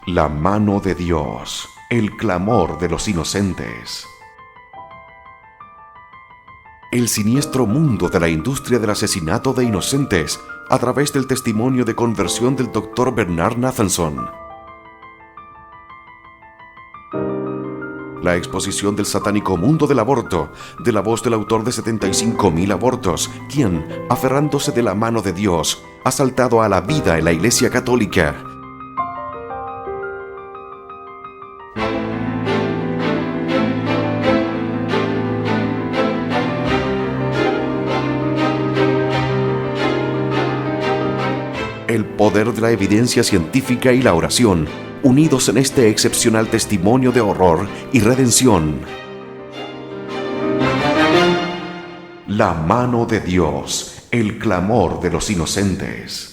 La mano de Dios, el clamor de los inocentes. El siniestro mundo de la industria del asesinato de inocentes a través del testimonio de conversión del Dr. Bernard Nathanson. La exposición del satánico mundo del aborto, de la voz del autor de 75,000 abortos, quien, aferrándose de la mano de Dios, ha saltado a la vida en la Iglesia Católica. El poder de la evidencia científica y la oración, unidos en este excepcional testimonio de horror y redención. La mano de Dios, el clamor de los inocentes.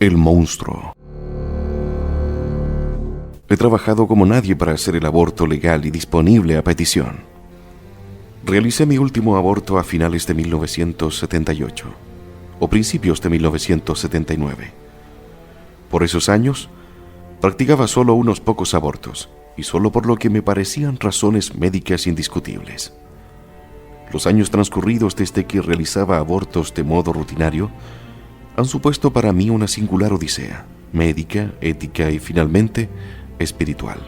El monstruo. He trabajado como nadie para hacer el aborto legal y disponible a petición. Realicé mi último aborto a finales de 1978 o principios de 1979. Por esos años, practicaba solo unos pocos abortos y solo por lo que me parecían razones médicas indiscutibles. Los años transcurridos desde que realizaba abortos de modo rutinario han supuesto para mí una singular odisea, médica, ética y finalmente espiritual.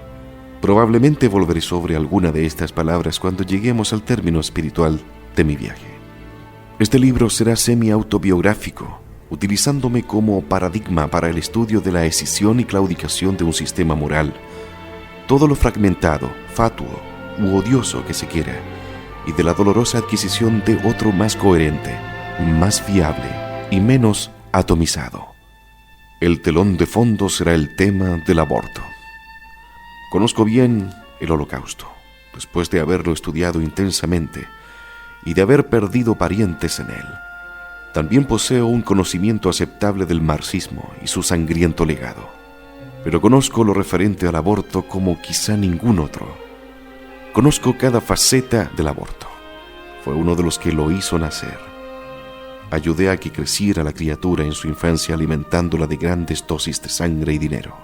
Probablemente volveré sobre alguna de estas palabras cuando lleguemos al término espiritual de mi viaje. Este libro será semi-autobiográfico, utilizándome como paradigma para el estudio de la escisión y claudicación de un sistema moral, todo lo fragmentado, fatuo u odioso que se quiera, y de la dolorosa adquisición de otro más coherente, más fiable y menos atomizado. El telón de fondo será el tema del aborto. Conozco bien el Holocausto, después de haberlo estudiado intensamente y de haber perdido parientes en él. También poseo un conocimiento aceptable del marxismo y su sangriento legado. Pero conozco lo referente al aborto como quizá ningún otro. Conozco cada faceta del aborto. Fue uno de los que lo hizo nacer. Ayudé a que creciera la criatura en su infancia alimentándola de grandes dosis de sangre y dinero.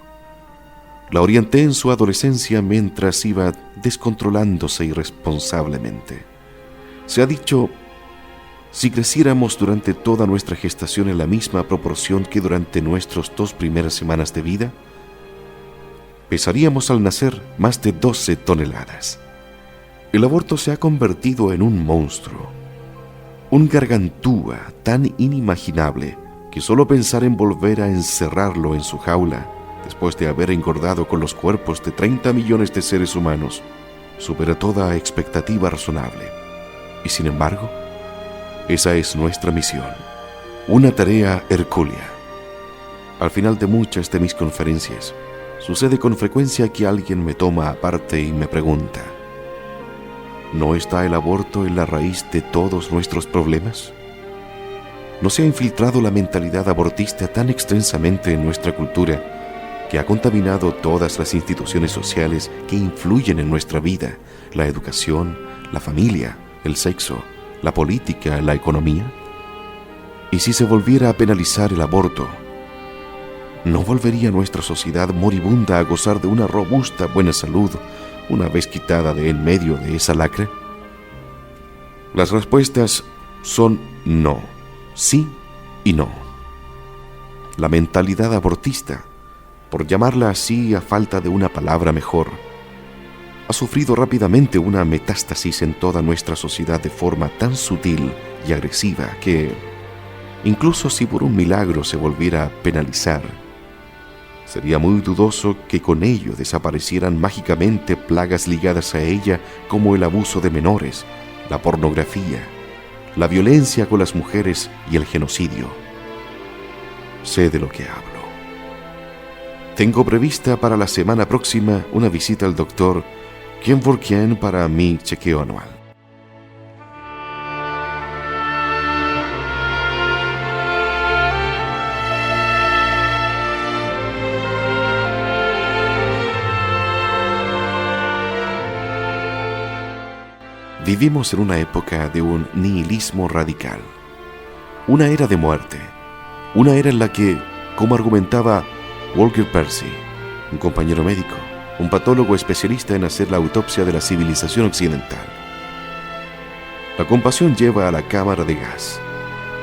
La orienté en su adolescencia mientras iba descontrolándose irresponsablemente. Se ha dicho, si creciéramos durante toda nuestra gestación en la misma proporción que durante nuestras 2 primeras semanas de vida, pesaríamos al nacer más de 12 toneladas. El aborto se ha convertido en un monstruo. Un gargantúa tan inimaginable que solo pensar en volver a encerrarlo en su jaula, después de haber engordado con los cuerpos de 30 millones de seres humanos, supera toda expectativa razonable. Y sin embargo, esa es nuestra misión, una tarea hercúlea. Al final de muchas de mis conferencias, sucede con frecuencia que alguien me toma aparte y me pregunta: ¿no está el aborto en la raíz de todos nuestros problemas? ¿No se ha infiltrado la mentalidad abortista tan extensamente en nuestra cultura que ha contaminado todas las instituciones sociales que influyen en nuestra vida, la educación, la familia, el sexo, la política, la economía? Y si se volviera a penalizar el aborto, ¿no volvería nuestra sociedad moribunda a gozar de una robusta buena salud una vez quitada de en medio de esa lacra? Las respuestas son no, sí y no. La mentalidad abortista, por llamarla así a falta de una palabra mejor, ha sufrido rápidamente una metástasis en toda nuestra sociedad de forma tan sutil y agresiva que, incluso si por un milagro se volviera a penalizar, sería muy dudoso que con ello desaparecieran mágicamente plagas ligadas a ella como el abuso de menores, la pornografía, la violencia con las mujeres y el genocidio. Sé de lo que hablo. Tengo prevista para la semana próxima una visita al doctor Kevorkian para mi chequeo anual. Vivimos en una época de un nihilismo radical, una era de muerte, una era en la que, como argumentaba Walker Percy, un compañero médico, un patólogo especialista en hacer la autopsia de la civilización occidental, la compasión lleva a la cámara de gas,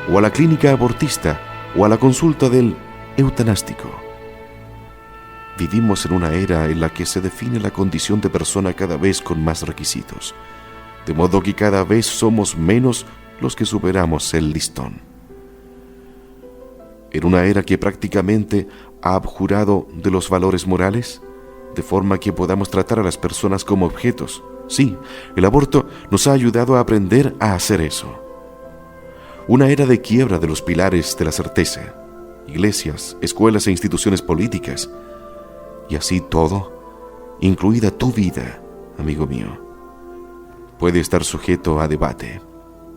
o a la clínica abortista, o a la consulta del eutanástico. Vivimos en una era en la que se define la condición de persona cada vez con más requisitos, de modo que cada vez somos menos los que superamos el listón. En una era que prácticamente ha abjurado de los valores morales, de forma que podamos tratar a las personas como objetos. Sí, el aborto nos ha ayudado a aprender a hacer eso. Una era de quiebra de los pilares de la certeza, iglesias, escuelas e instituciones políticas, y así todo, incluida tu vida, amigo mío, puede estar sujeto a debate.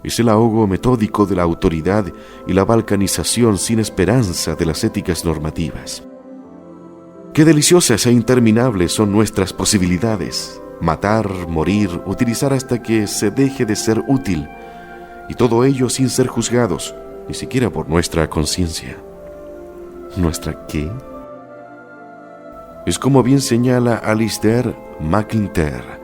Es el ahogo metódico de la autoridad y la balcanización sin esperanza de las éticas normativas. Qué deliciosas e interminables son nuestras posibilidades. Matar, morir, utilizar hasta que se deje de ser útil, y todo ello sin ser juzgados, ni siquiera por nuestra conciencia. ¿Nuestra qué? Es como bien señala Alistair McIntyre,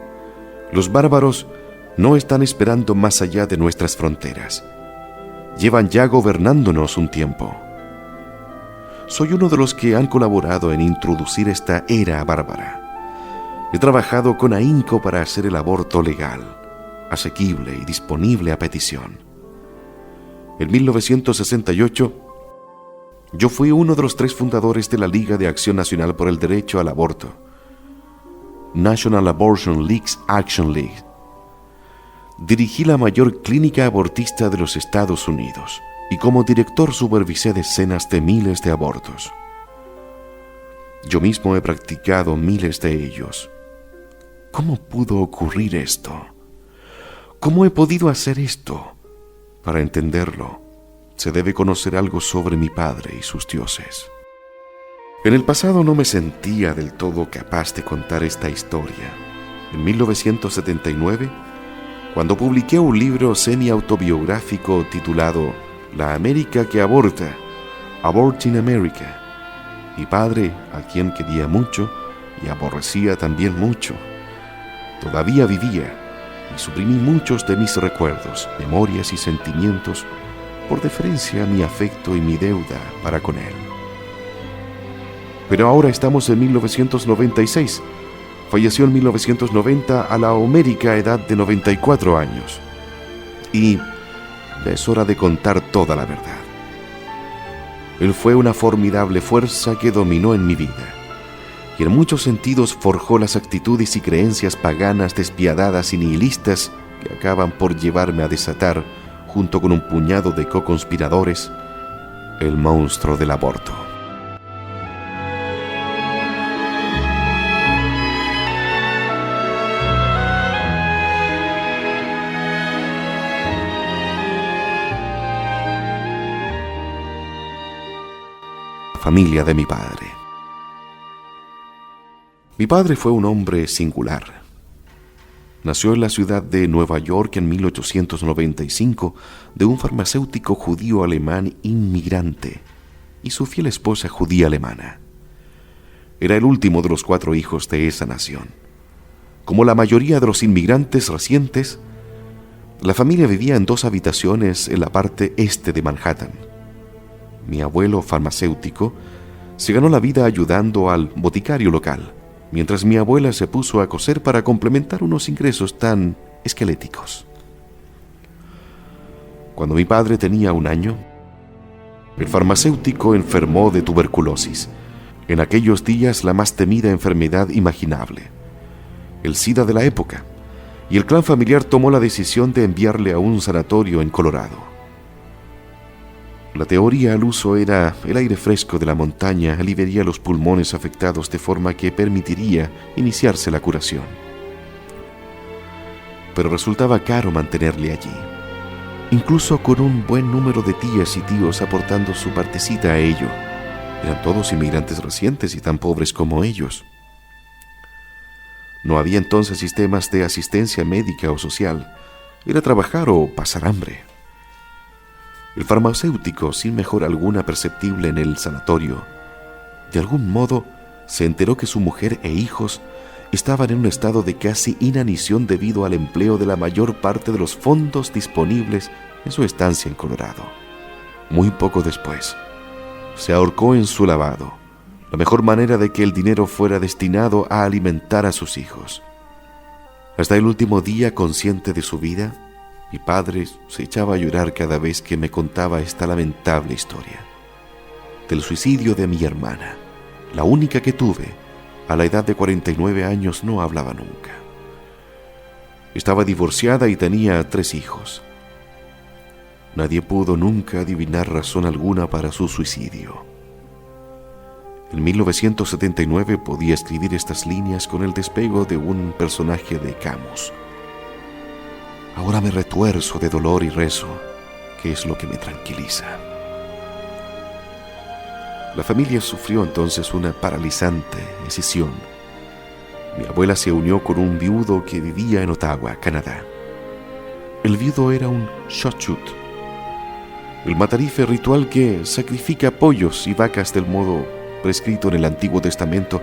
los bárbaros no están esperando más allá de nuestras fronteras. Llevan ya gobernándonos un tiempo. Soy uno de los que han colaborado en introducir esta era bárbara. He trabajado con ahínco para hacer el aborto legal, asequible y disponible a petición. En 1968, yo fui uno de los 3 fundadores de la Liga de Acción Nacional por el Derecho al Aborto, National Abortion Leagues Action League. Dirigí la mayor clínica abortista de los Estados Unidos y como director supervisé decenas de miles de abortos. Yo mismo he practicado miles de ellos. ¿Cómo pudo ocurrir esto? ¿Cómo he podido hacer esto? Para entenderlo, se debe conocer algo sobre mi padre y sus dioses. En el pasado no me sentía del todo capaz de contar esta historia. En 1979, cuando publiqué un libro semi-autobiográfico titulado La América que aborta, Aborting America, mi padre, a quien quería mucho y aborrecía también mucho, todavía vivía, y suprimí muchos de mis recuerdos, memorias y sentimientos por deferencia a mi afecto y mi deuda para con él. Pero ahora estamos en 1996. Falleció en 1990 a la homérica edad de 94 años. Y es hora de contar toda la verdad. Él fue una formidable fuerza que dominó en mi vida, y en muchos sentidos forjó las actitudes y creencias paganas despiadadas y nihilistas que acaban por llevarme a desatar, junto con un puñado de co-conspiradores, el monstruo del aborto. Familia de mi padre. Mi padre fue un hombre singular. Nació en la ciudad de Nueva York en 1895 de un farmacéutico judío alemán inmigrante y su fiel esposa judía alemana. Era el último de los 4 hijos de esa nación. Como la mayoría de los inmigrantes recientes, la familia vivía en 2 habitaciones en la parte este de Manhattan. Mi abuelo farmacéutico se ganó la vida ayudando al boticario local, mientras mi abuela se puso a coser para complementar unos ingresos tan esqueléticos. Cuando mi padre tenía 1 año, el farmacéutico enfermó de tuberculosis, en aquellos días la más temida enfermedad imaginable, el SIDA de la época, y el clan familiar tomó la decisión de enviarle a un sanatorio en Colorado. La teoría al uso era el aire fresco de la montaña aliviaría los pulmones afectados de forma que permitiría iniciarse la curación. Pero resultaba caro mantenerle allí, incluso con un buen número de tías y tíos aportando su partecita a ello. Eran todos inmigrantes recientes y tan pobres como ellos. No había entonces sistemas de asistencia médica o social, ir a trabajar o pasar hambre. El farmacéutico, sin mejora alguna perceptible en el sanatorio, de algún modo se enteró que su mujer e hijos estaban en un estado de casi inanición debido al empleo de la mayor parte de los fondos disponibles en su estancia en Colorado. Muy poco después, se ahorcó en su lavado, la mejor manera de que el dinero fuera destinado a alimentar a sus hijos. Hasta el último día consciente de su vida, mi padre se echaba a llorar cada vez que me contaba esta lamentable historia del suicidio de mi hermana, la única que tuve. A la edad de 49 años no hablaba nunca. Estaba divorciada y tenía 3 hijos. Nadie pudo nunca adivinar razón alguna para su suicidio. En 1979 podía escribir estas líneas con el despego de un personaje de Camus. Ahora me retuerzo de dolor y rezo, que es lo que me tranquiliza. La familia sufrió entonces una paralizante escisión. Mi abuela se unió con un viudo que vivía en Ottawa, Canadá. El viudo era un Shot-Shoot, el matarife ritual que sacrifica pollos y vacas del modo prescrito en el Antiguo Testamento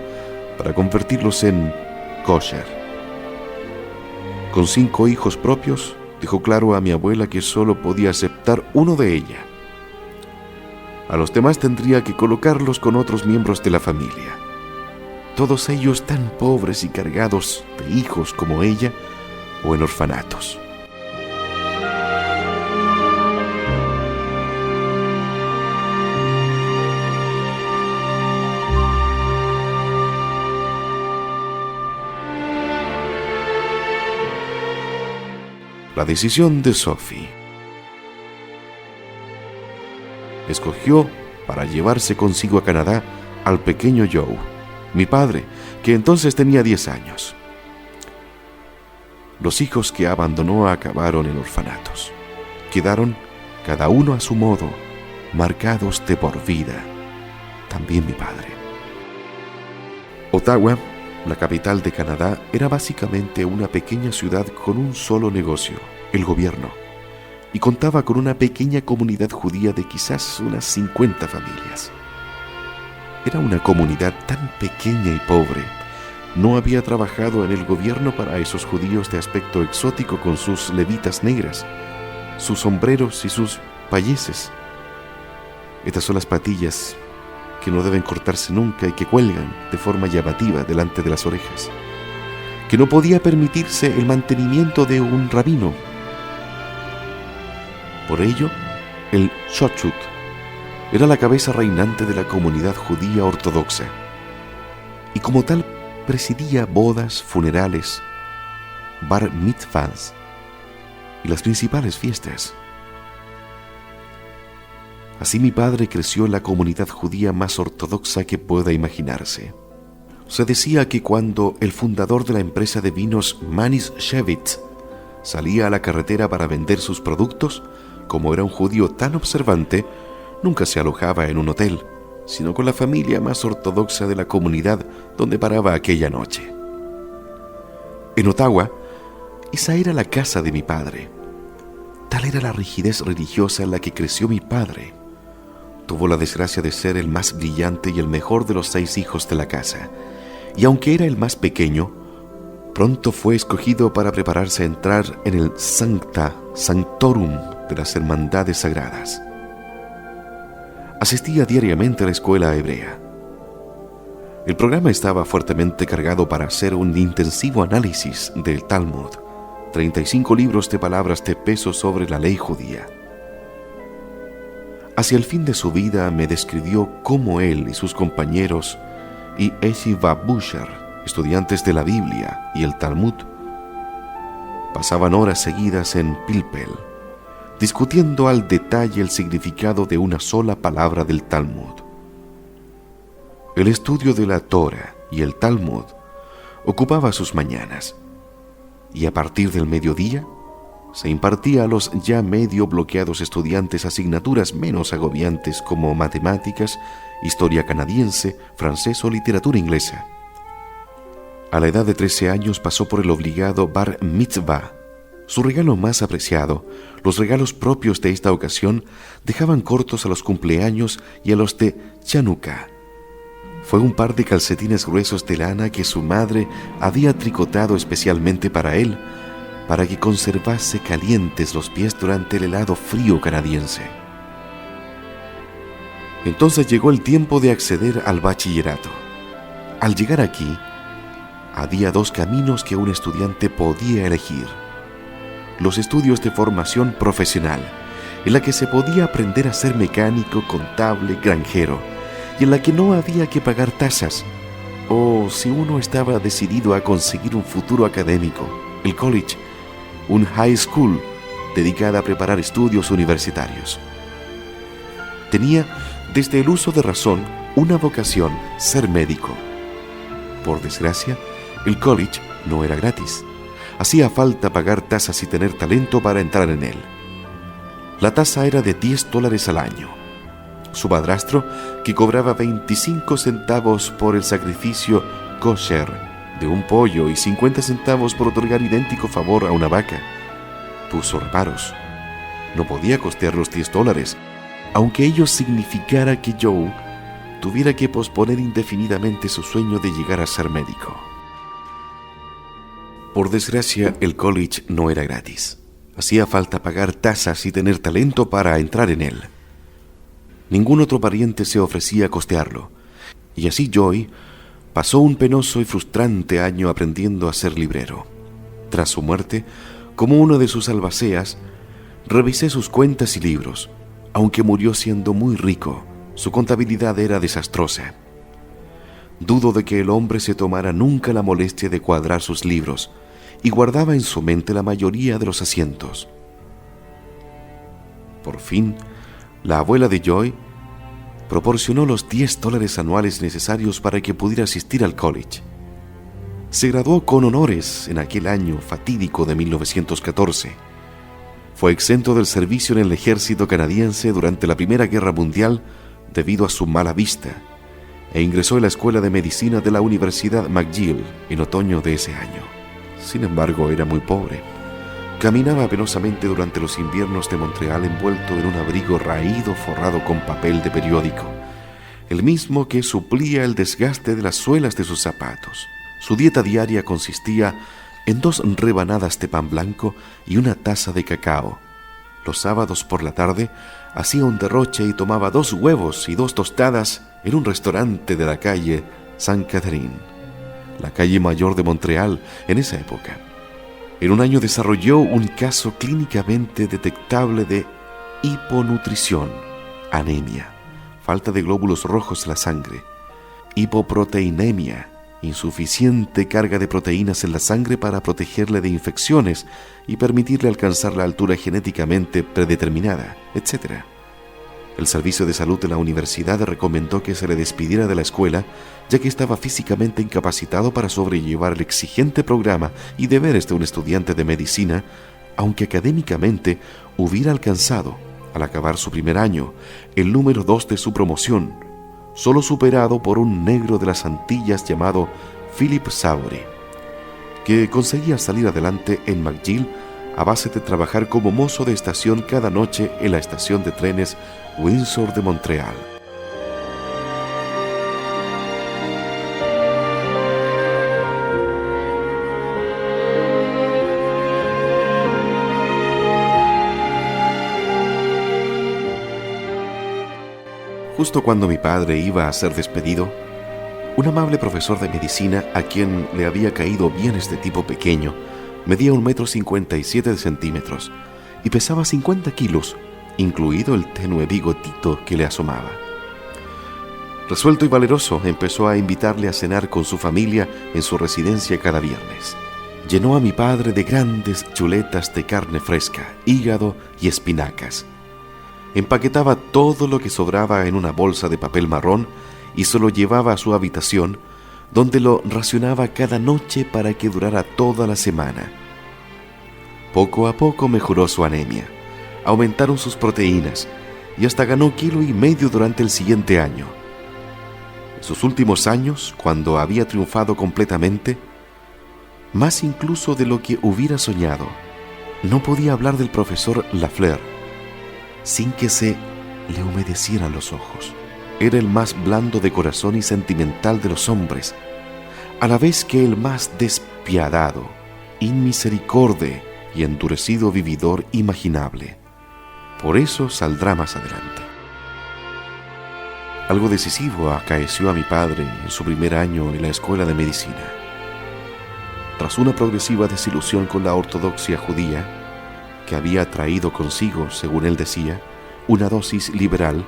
para convertirlos en kosher. Con 5 hijos propios, dejó claro a mi abuela que solo podía aceptar uno de ella. A los demás tendría que colocarlos con otros miembros de la familia, todos ellos tan pobres y cargados de hijos como ella, o en orfanatos. La decisión de Sophie. Escogió para llevarse consigo a Canadá al pequeño Joe, mi padre, que entonces tenía 10 años. Los hijos que abandonó acabaron en orfanatos. Quedaron, cada uno a su modo, marcados de por vida. También mi padre. Ottawa, la capital de Canadá, era básicamente una pequeña ciudad con un solo negocio, el gobierno, y contaba con una pequeña comunidad judía de quizás unas 50 familias. Era una comunidad tan pequeña y pobre. No había trabajado en el gobierno para esos judíos de aspecto exótico con sus levitas negras, sus sombreros y sus payeses. Estas son las patillas que no deben cortarse nunca y que cuelgan de forma llamativa delante de las orejas, que no podía permitirse el mantenimiento de un rabino. Por ello, el Shot-Shoot era la cabeza reinante de la comunidad judía ortodoxa, y como tal presidía bodas, funerales, bar mitzvahs y las principales fiestas. Así mi padre creció en la comunidad judía más ortodoxa que pueda imaginarse. Se decía que cuando el fundador de la empresa de vinos Manis Shevitz salía a la carretera para vender sus productos, como era un judío tan observante, nunca se alojaba en un hotel, sino con la familia más ortodoxa de la comunidad donde paraba aquella noche. En Ottawa, esa era la casa de mi padre. Tal era la rigidez religiosa en la que creció mi padre. Tuvo la desgracia de ser el más brillante y el mejor de los 6 hijos de la casa, y aunque era el más pequeño, pronto fue escogido para prepararse a entrar en el Sancta Sanctorum de las Hermandades Sagradas. Asistía diariamente a la escuela hebrea. El programa estaba fuertemente cargado para hacer un intensivo análisis del Talmud, 35 libros de palabras de peso sobre la ley judía. Hacia el fin de su vida me describió cómo él y sus compañeros y Yeshiva Busher, estudiantes de la Biblia y el Talmud, pasaban horas seguidas en Pilpel, discutiendo al detalle el significado de una sola palabra del Talmud. El estudio de la Torah y el Talmud ocupaba sus mañanas, y a partir del mediodía se impartía a los ya medio bloqueados estudiantes asignaturas menos agobiantes como matemáticas, historia canadiense, francés o literatura inglesa. A la edad de 13 años pasó por el obligado Bar Mitzvah Su regalo más apreciado, los regalos propios de esta ocasión, dejaban cortos a los cumpleaños y a los de Chanukah. Fue un par de calcetines gruesos de lana que su madre había tricotado especialmente para él, para que conservase calientes los pies durante el helado frío canadiense. Entonces llegó el tiempo de acceder al bachillerato. Al llegar aquí, había dos caminos que un estudiante podía elegir: los estudios de formación profesional, en la que se podía aprender a ser mecánico, contable, granjero, y en la que no había que pagar tasas, o si uno estaba decidido a conseguir un futuro académico, el college, un high school dedicada a preparar estudios universitarios. Tenía, desde el uso de razón, una vocación: ser médico. Por desgracia, el college no era gratis. Hacía falta pagar tasas y tener talento para entrar en él. La tasa era de $10 al año. Su padrastro, que cobraba 25 centavos por el sacrificio kosher de un pollo y 50 centavos por otorgar idéntico favor a una vaca, puso reparos. No podía costear los $10, aunque ello significara que Joe tuviera que posponer indefinidamente su sueño de llegar a ser médico. Por desgracia, el college no era gratis. Hacía falta pagar tasas y tener talento para entrar en él. Ningún otro pariente se ofrecía a costearlo, y así Joy pasó un penoso y frustrante año aprendiendo a ser librero. Tras su muerte, como uno de sus albaceas, revisé sus cuentas y libros. Aunque murió siendo muy rico, su contabilidad era desastrosa. Dudo de que el hombre se tomara nunca la molestia de cuadrar sus libros, y guardaba en su mente la mayoría de los asientos. Por fin, la abuela de Joy proporcionó los $10 anuales necesarios para que pudiera asistir al college. Se graduó con honores en aquel año fatídico de 1914. Fue exento del servicio en el ejército canadiense durante la Primera Guerra Mundial debido a su mala vista, e ingresó a la Escuela de Medicina de la Universidad McGill en otoño de ese año. Sin embargo, era muy pobre. Caminaba penosamente durante los inviernos de Montreal envuelto en un abrigo raído forrado con papel de periódico, el mismo que suplía el desgaste de las suelas de sus zapatos. Su dieta diaria consistía en 2 rebanadas de pan blanco y una taza de cacao. Los sábados por la tarde hacía un derroche y tomaba 2 huevos y 2 tostadas en un restaurante de la calle Saint Catherine, la calle mayor de Montreal en esa época. En un año desarrolló un caso clínicamente detectable de hiponutrición, anemia, falta de glóbulos rojos en la sangre, hipoproteinemia, insuficiente carga de proteínas en la sangre para protegerle de infecciones y permitirle alcanzar la altura genéticamente predeterminada, etc. El servicio de salud de la universidad recomendó que se le despidiera de la escuela, ya que estaba físicamente incapacitado para sobrellevar el exigente programa y deberes de un estudiante de medicina, aunque académicamente hubiera alcanzado, al acabar su primer año, el número 2 de su promoción, solo superado por un negro de las Antillas llamado Philip Savory, que conseguía salir adelante en McGill a base de trabajar como mozo de estación cada noche en la estación de trenes Windsor de Montreal. Justo cuando mi padre iba a ser despedido, un amable profesor de medicina, a quien le había caído bien este tipo pequeño, medía 1,57 m y pesaba 50 kilos, incluido el tenue bigotito que le asomaba. Resuelto y valeroso, empezó a invitarle a cenar con su familia en su residencia cada viernes. Llenó a mi padre de grandes chuletas de carne fresca, hígado y espinacas. Empaquetaba todo lo que sobraba en una bolsa de papel marrón y se lo llevaba a su habitación, donde lo racionaba cada noche para que durara toda la semana. Poco a poco mejoró su anemia, aumentaron sus proteínas y hasta ganó 1,5 kilos durante el siguiente año. En sus últimos años, cuando había triunfado completamente, más incluso de lo que hubiera soñado, No podía hablar del profesor Lafleur sin que se le humedecieran los ojos. Era el más blando de corazón y sentimental de los hombres, a la vez que el más despiadado, inmisericorde y endurecido vividor imaginable. Por eso saldrá más adelante. Algo decisivo acaeció a mi padre en su primer año en la escuela de medicina. Tras una progresiva desilusión con la ortodoxia judía, que había traído consigo, según él decía, una dosis liberal,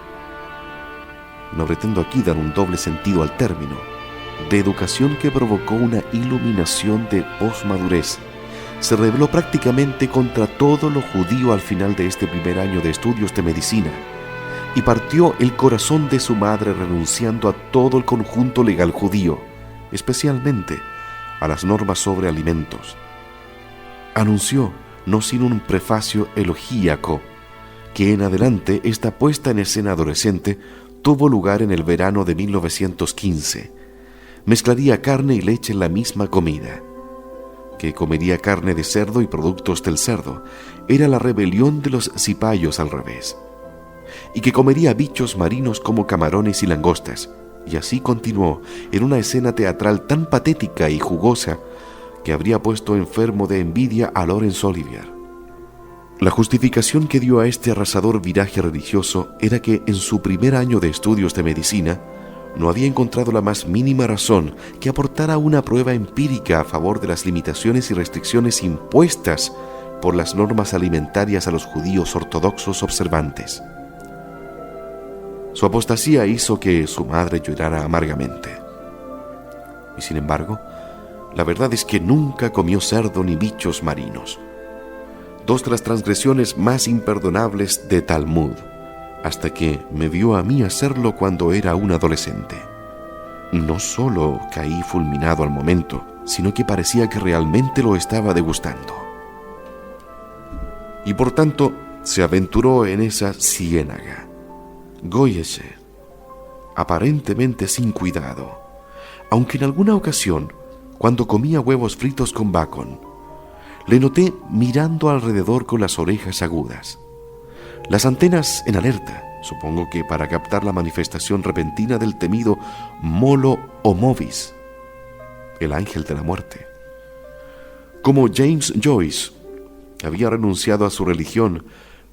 no pretendo aquí dar un doble sentido al término, de educación que provocó una iluminación de posmadurez, se rebeló prácticamente contra todo lo judío al final de este primer año de estudios de medicina y partió el corazón de su madre renunciando a todo el conjunto legal judío, especialmente a las normas sobre alimentos. Anunció, no sin un prefacio elegíaco, que en adelante esta puesta en escena adolescente tuvo lugar en el verano de 1915. Mezclaría carne y leche en la misma comida. Que comería carne de cerdo y productos del cerdo. Era la rebelión de los cipayos al revés. Y que comería bichos marinos como camarones y langostas. Y así continuó en una escena teatral tan patética y jugosa que habría puesto enfermo de envidia a Laurence Olivier. La justificación que dio a este arrasador viraje religioso era que en su primer año de estudios de medicina no había encontrado la más mínima razón que aportara una prueba empírica a favor de las limitaciones y restricciones impuestas por las normas alimentarias a los judíos ortodoxos observantes. Su apostasía hizo que su madre llorara amargamente. Y sin embargo, la verdad es que nunca comió cerdo ni bichos marinos. Dos de las transgresiones más imperdonables de Talmud, hasta que me vio a mí hacerlo cuando era un adolescente. No solo caí fulminado al momento, sino que parecía que realmente lo estaba degustando. Y por tanto, se aventuró en esa ciénaga. Goyese, aparentemente sin cuidado, aunque en alguna ocasión, cuando comía huevos fritos con bacon, le noté mirando alrededor con las orejas agudas, las antenas en alerta, supongo que para captar la manifestación repentina del temido Molo o Movis, el ángel de la muerte. Como James Joyce, había renunciado a su religión,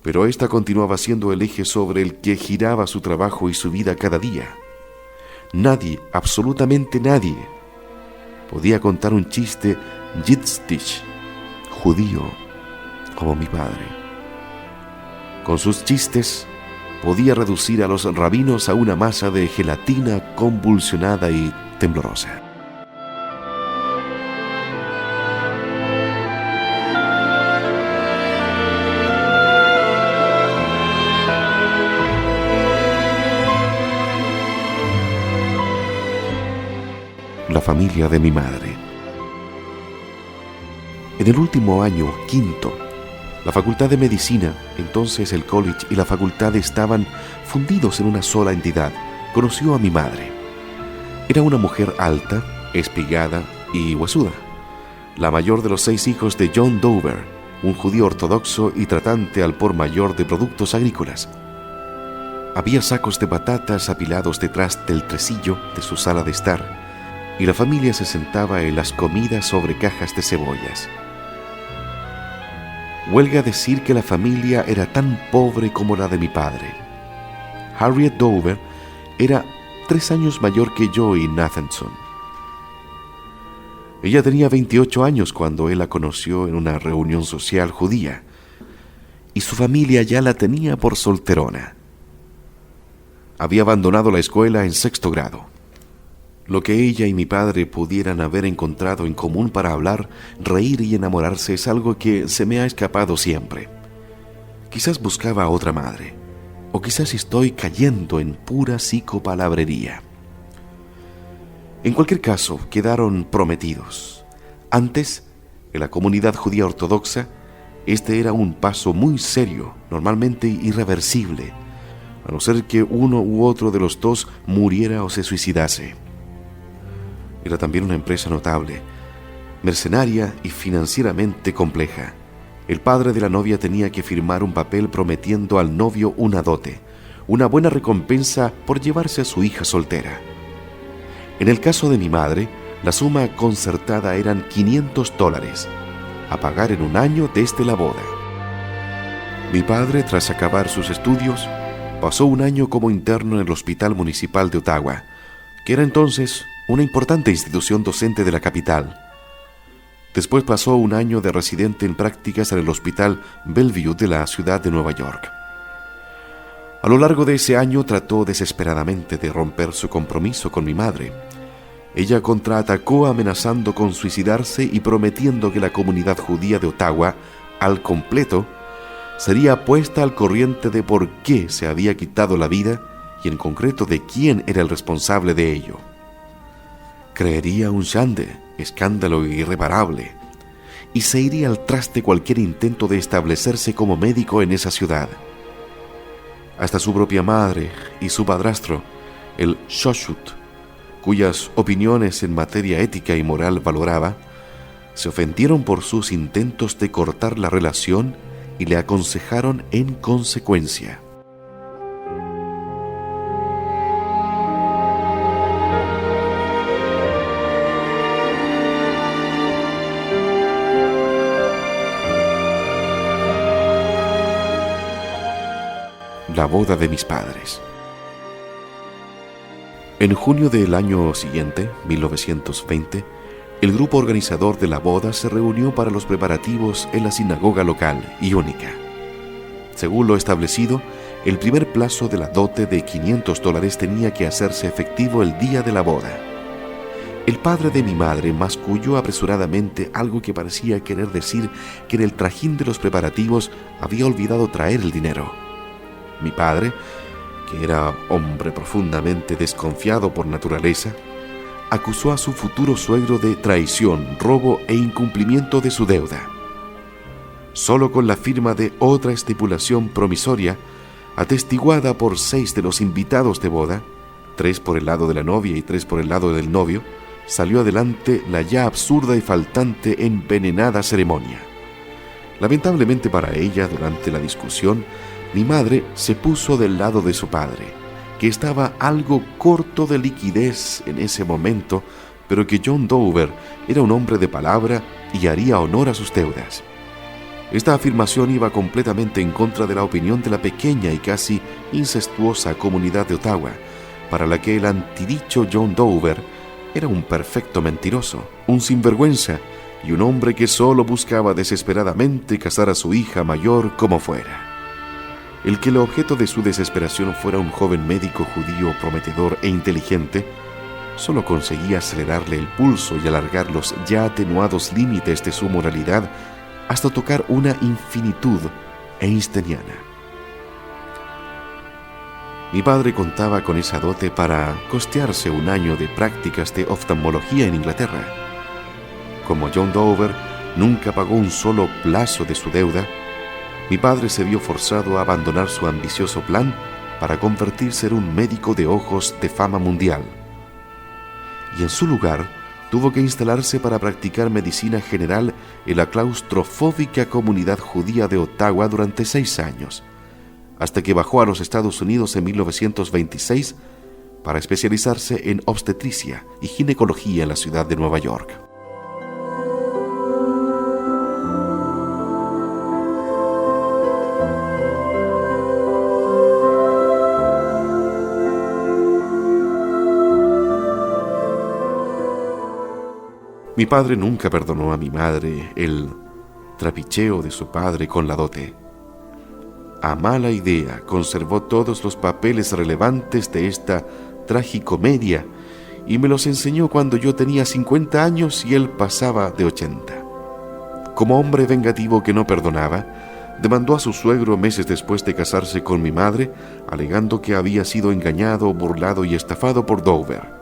pero ésta continuaba siendo el eje sobre el que giraba su trabajo y su vida cada día. Nadie, absolutamente nadie, podía contar un chiste yiddishtish, judío, como mi padre. Con sus chistes podía reducir a los rabinos a una masa de gelatina convulsionada y temblorosa. La familia de mi madre. En el último año, quinto, la Facultad de Medicina, entonces el college y la facultad estaban fundidos en una sola entidad, conoció a mi madre. Era una mujer alta, espigada y huesuda, la mayor de los 6 hijos de John Dover, un judío ortodoxo y tratante al por mayor de productos agrícolas. Había sacos de patatas apilados detrás del tresillo de su sala de estar, y la familia se sentaba en las comidas sobre cajas de cebollas. Huelga decir que la familia era tan pobre como la de mi padre. Harriet Dover era 3 años mayor que yo y Nathanson. Ella tenía 28 años cuando él la conoció en una reunión social judía, y su familia ya la tenía por solterona. Había abandonado la escuela en 6º grado. Lo que ella y mi padre pudieran haber encontrado en común para hablar, reír y enamorarse es algo que se me ha escapado siempre. Quizás buscaba a otra madre, o quizás estoy cayendo en pura psicopalabrería. En cualquier caso, quedaron prometidos. Antes, en la comunidad judía ortodoxa, este era un paso muy serio, normalmente irreversible, a no ser que uno u otro de los dos muriera o se suicidase. Era también una empresa notable, mercenaria y financieramente compleja, El padre de la novia tenía que firmar un papel prometiendo al novio una dote, una buena recompensa por llevarse a su hija soltera. En el caso de mi madre, la suma concertada eran $500, a pagar en un año desde la boda. Mi padre, tras acabar sus estudios, pasó un año como interno en el Hospital Municipal de Ottawa, que era entonces una importante institución docente de la capital. Después pasó un año de residente en prácticas en el Hospital Bellevue de la ciudad de Nueva York. A lo largo de ese año trató desesperadamente de romper su compromiso con mi madre. Ella contraatacó amenazando con suicidarse y prometiendo que la comunidad judía de Ottawa, al completo, sería puesta al corriente de por qué se había quitado la vida y en concreto de quién era el responsable de ello. Creería un shande, escándalo irreparable, y se iría al traste cualquier intento de establecerse como médico en esa ciudad. Hasta su propia madre y su padrastro, el Shoshut, cuyas opiniones en materia ética y moral valoraba, se ofendieron por sus intentos de cortar la relación y le aconsejaron en consecuencia. La boda de mis padres. En junio del año siguiente, 1920, el grupo organizador de la boda se reunió para los preparativos en la sinagoga local y única. Según lo establecido, el primer plazo de la dote de $500 tenía que hacerse efectivo el día de la boda. El padre de mi madre masculló apresuradamente algo que parecía querer decir que en el trajín de los preparativos había olvidado traer el dinero. Mi padre, que era hombre profundamente desconfiado por naturaleza, acusó a su futuro suegro de traición, robo e incumplimiento de su deuda. Solo con la firma de otra estipulación promisoria, atestiguada por 6 de los invitados de boda, 3 por el lado de la novia y 3 por el lado del novio, salió adelante la ya absurda y faltante envenenada ceremonia. Lamentablemente para ella, durante la discusión, mi madre se puso del lado de su padre, que estaba algo corto de liquidez en ese momento, pero que John Dover era un hombre de palabra y haría honor a sus deudas. Esta afirmación iba completamente en contra de la opinión de la pequeña y casi incestuosa comunidad de Ottawa, para la que el antidicho John Dover era un perfecto mentiroso, un sinvergüenza y un hombre que solo buscaba desesperadamente casar a su hija mayor como fuera. El que el objeto de su desesperación fuera un joven médico judío prometedor e inteligente, solo conseguía acelerarle el pulso y alargar los ya atenuados límites de su moralidad hasta tocar una infinitud einsteiniana. Mi padre contaba con esa dote para costearse un año de prácticas de oftalmología en Inglaterra. Como John Dover nunca pagó un solo plazo de su deuda, mi padre se vio forzado a abandonar su ambicioso plan para convertirse en un médico de ojos de fama mundial. Y en su lugar, tuvo que instalarse para practicar medicina general en la claustrofóbica comunidad judía de Ottawa durante 6 años, hasta que bajó a los Estados Unidos en 1926 para especializarse en obstetricia y ginecología en la ciudad de Nueva York. Mi padre nunca perdonó a mi madre el trapicheo de su padre con la dote. A mala idea conservó todos los papeles relevantes de esta tragicomedia y me los enseñó cuando yo tenía 50 años y él pasaba de 80. Como hombre vengativo que no perdonaba, demandó a su suegro meses después de casarse con mi madre, alegando que había sido engañado, burlado y estafado por Dover.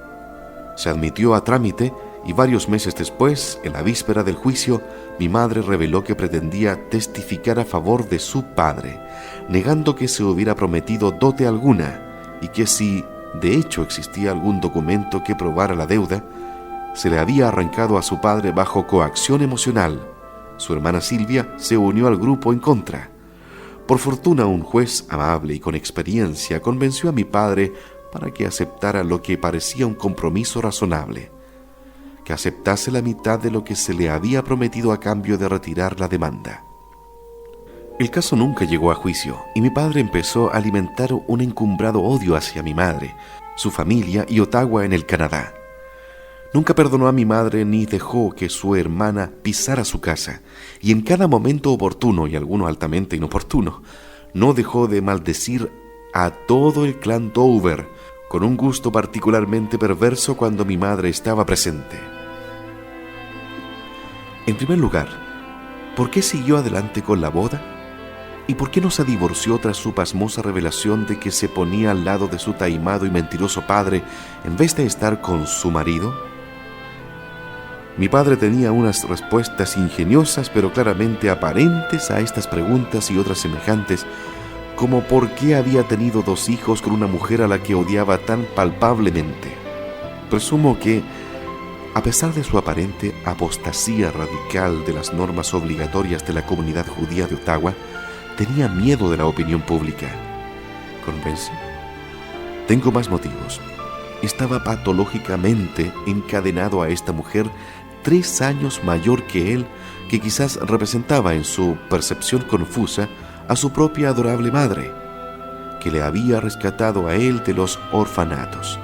Se admitió a trámite y varios meses después, en la víspera del juicio, mi madre reveló que pretendía testificar a favor de su padre, negando que se hubiera prometido dote alguna y que si de hecho existía algún documento que probara la deuda, se le había arrancado a su padre bajo coacción emocional, Su hermana Silvia se unió al grupo en contra. Por fortuna, un juez amable y con experiencia convenció a mi padre para que aceptara lo que parecía un compromiso razonable, que aceptase la mitad de lo que se le había prometido a cambio de retirar la demanda. El caso nunca llegó a juicio y mi padre empezó a alimentar un encumbrado odio hacia mi madre, su familia y Ottawa en el Canadá. Nunca perdonó a mi madre ni dejó que su hermana pisara su casa, y en cada momento oportuno y alguno altamente inoportuno, no dejó de maldecir a todo el clan Dover, con un gusto particularmente perverso cuando mi madre estaba presente. En primer lugar, ¿por qué siguió adelante con la boda? ¿Y por qué no se divorció tras su pasmosa revelación de que se ponía al lado de su taimado y mentiroso padre en vez de estar con su marido? Mi padre tenía unas respuestas ingeniosas pero claramente aparentes a estas preguntas y otras semejantes, como por qué había tenido 2 hijos con una mujer a la que odiaba tan palpablemente. Presumo que, a pesar de su aparente apostasía radical de las normas obligatorias de la comunidad judía de Ottawa, tenía miedo de la opinión pública. ¿Convence? Tengo más motivos. Estaba patológicamente encadenado a esta mujer 3 años mayor que él, que quizás representaba en su percepción confusa a su propia adorable madre, que le había rescatado a él de los orfanatos.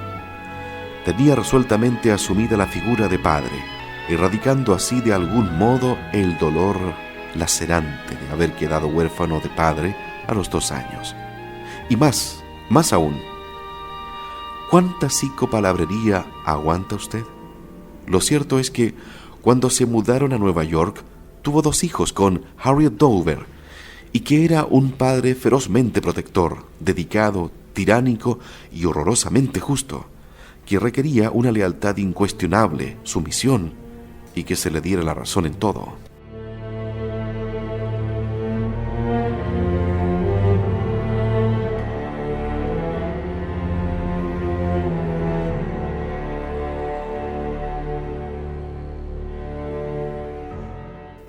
Tenía resueltamente asumida la figura de padre, erradicando así de algún modo el dolor lacerante de haber quedado huérfano de padre a los 2 años. Y más aún, ¿cuánta psicopalabrería aguanta usted? Lo cierto es que cuando se mudaron a Nueva York, tuvo 2 hijos con Harriet Dover, y que era un padre ferozmente protector, dedicado, tiránico y horrorosamente justo, que requería una lealtad incuestionable, sumisión, y que se le diera la razón en todo.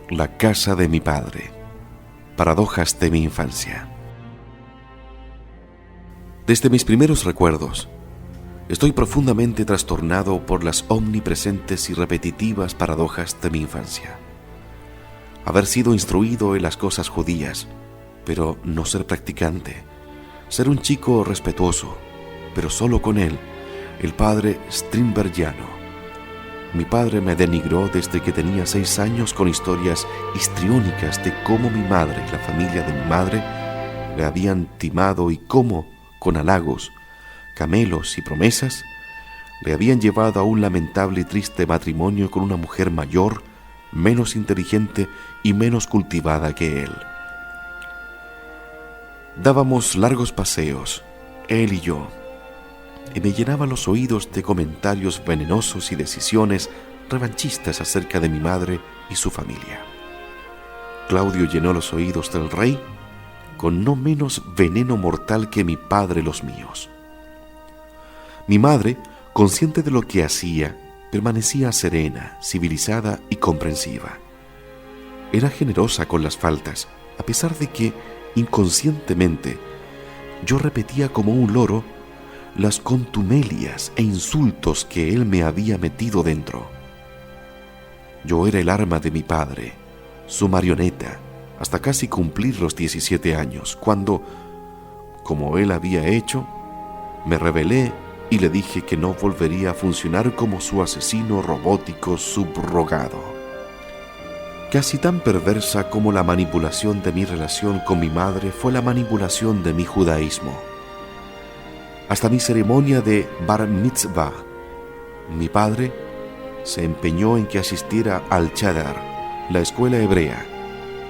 La casa de mi padre. Paradojas de mi infancia. Desde mis primeros recuerdos, estoy profundamente trastornado por las omnipresentes y repetitivas paradojas de mi infancia. Haber sido instruido en las cosas judías, pero no ser practicante. Ser un chico respetuoso, pero solo con él, el padre Strindbergiano. Mi padre me denigró desde que tenía 6 años con historias histriónicas de cómo mi madre y la familia de mi madre le habían timado y cómo, con halagos, camelos y promesas, le habían llevado a un lamentable y triste matrimonio con una mujer mayor, menos inteligente y menos cultivada que él. Dábamos largos paseos, él y yo, y me llenaba los oídos de comentarios venenosos y decisiones revanchistas acerca de mi madre y su familia. Claudio llenó los oídos del rey con no menos veneno mortal que mi padre los míos. Mi madre, consciente de lo que hacía, permanecía serena, civilizada y comprensiva. Era generosa con las faltas, a pesar de que, inconscientemente, yo repetía como un loro las contumelias e insultos que él me había metido dentro. Yo era el arma de mi padre, su marioneta, hasta casi cumplir los 17 años, cuando, como él había hecho, me rebelé y le dije que no volvería a funcionar como su asesino robótico subrogado. Casi tan perversa como la manipulación de mi relación con mi madre fue la manipulación de mi judaísmo. Hasta mi ceremonia de Bar Mitzvah, mi padre se empeñó en que asistiera al Chadar, la escuela hebrea,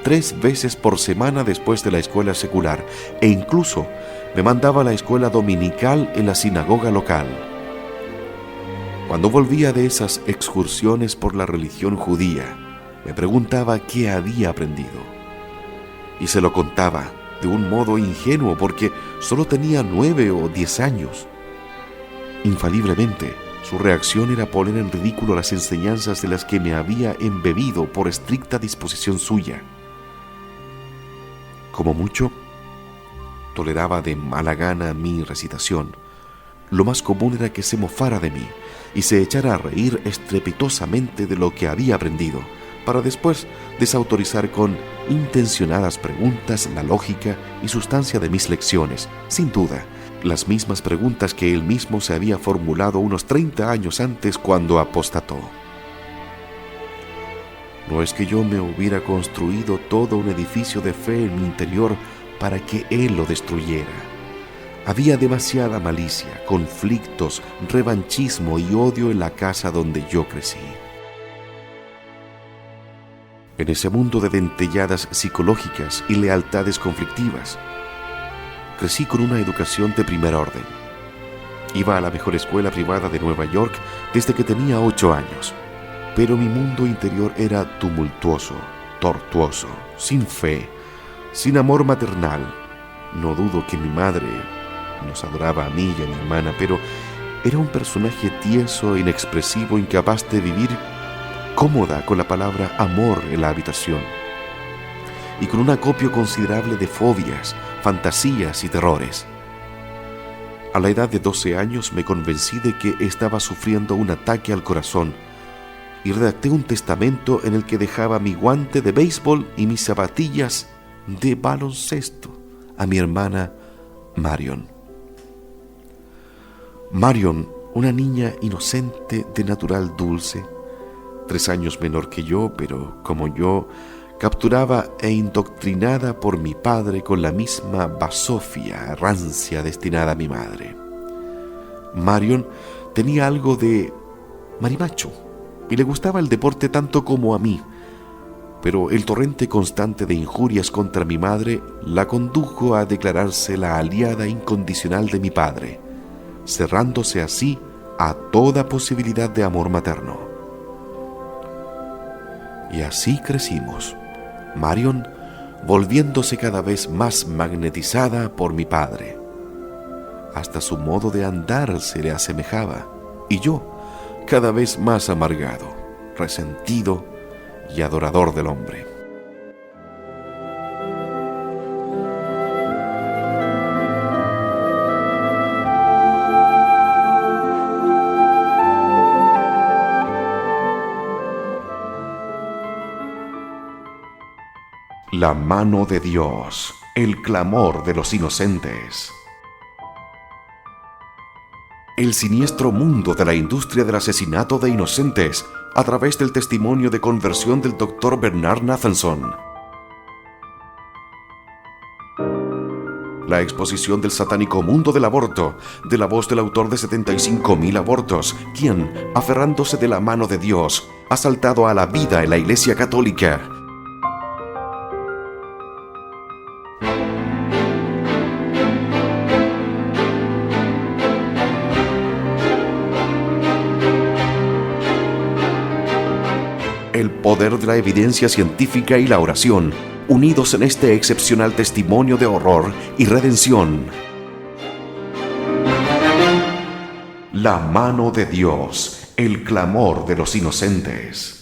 3 veces por semana después de la escuela secular, e incluso me mandaba a la escuela dominical en la sinagoga local. Cuando volvía de esas excursiones por la religión judía, me preguntaba qué había aprendido. Y se lo contaba de un modo ingenuo porque solo tenía 9 o 10 años. Infaliblemente, Su reacción era poner en ridículo las enseñanzas de las que me había embebido por estricta disposición suya. Como mucho, toleraba de mala gana mi recitación. Lo más común era que se mofara de mí y se echara a reír estrepitosamente de lo que había aprendido, para después desautorizar con intencionadas preguntas la lógica y sustancia de mis lecciones. Sin duda, las mismas preguntas que él mismo se había formulado unos 30 años antes cuando apostató. No es que yo me hubiera construido todo un edificio de fe en mi interior para que él lo destruyera. Había demasiada malicia, conflictos, revanchismo y odio en la casa donde yo crecí. En ese mundo de dentelladas psicológicas y lealtades conflictivas, crecí con una educación de primer orden. Iba a la mejor escuela privada de Nueva York desde que tenía 8 años, pero mi mundo interior era tumultuoso, tortuoso, sin fe, sin amor maternal. No dudo que mi madre nos adoraba a mí y a mi hermana, pero era un personaje tieso, inexpresivo, incapaz de vivir cómoda con la palabra amor en la habitación, y con un acopio considerable de fobias, fantasías y terrores. A la edad de 12 años me convencí de que estaba sufriendo un ataque al corazón y redacté un testamento en el que dejaba mi guante de béisbol y mis zapatillas de baloncesto a mi hermana Marion. Marion, una niña inocente de natural dulce, 3 años menor que yo, pero como yo, capturada e indoctrinada por mi padre con la misma basofia rancia destinada a mi madre. Marion tenía algo de marimacho y le gustaba el deporte tanto como a mí, pero el torrente constante de injurias contra mi madre la condujo a declararse la aliada incondicional de mi padre, cerrándose así a toda posibilidad de amor materno. Y así crecimos, Marion volviéndose cada vez más magnetizada por mi padre. Hasta su modo de andar se le asemejaba, y yo cada vez más amargado, resentido y adorador del hombre. La mano de Dios, el clamor de los inocentes. El siniestro mundo de la industria del asesinato de inocentes a través del testimonio de conversión del Dr. Bernard Nathanson. La exposición del satánico mundo del aborto, de la voz del autor de 75,000 abortos, quien, aferrándose de la mano de Dios, ha saltado a la vida en la Iglesia Católica. El poder de la evidencia científica y la oración, unidos en este excepcional testimonio de horror y redención. La mano de Dios, el clamor de los inocentes.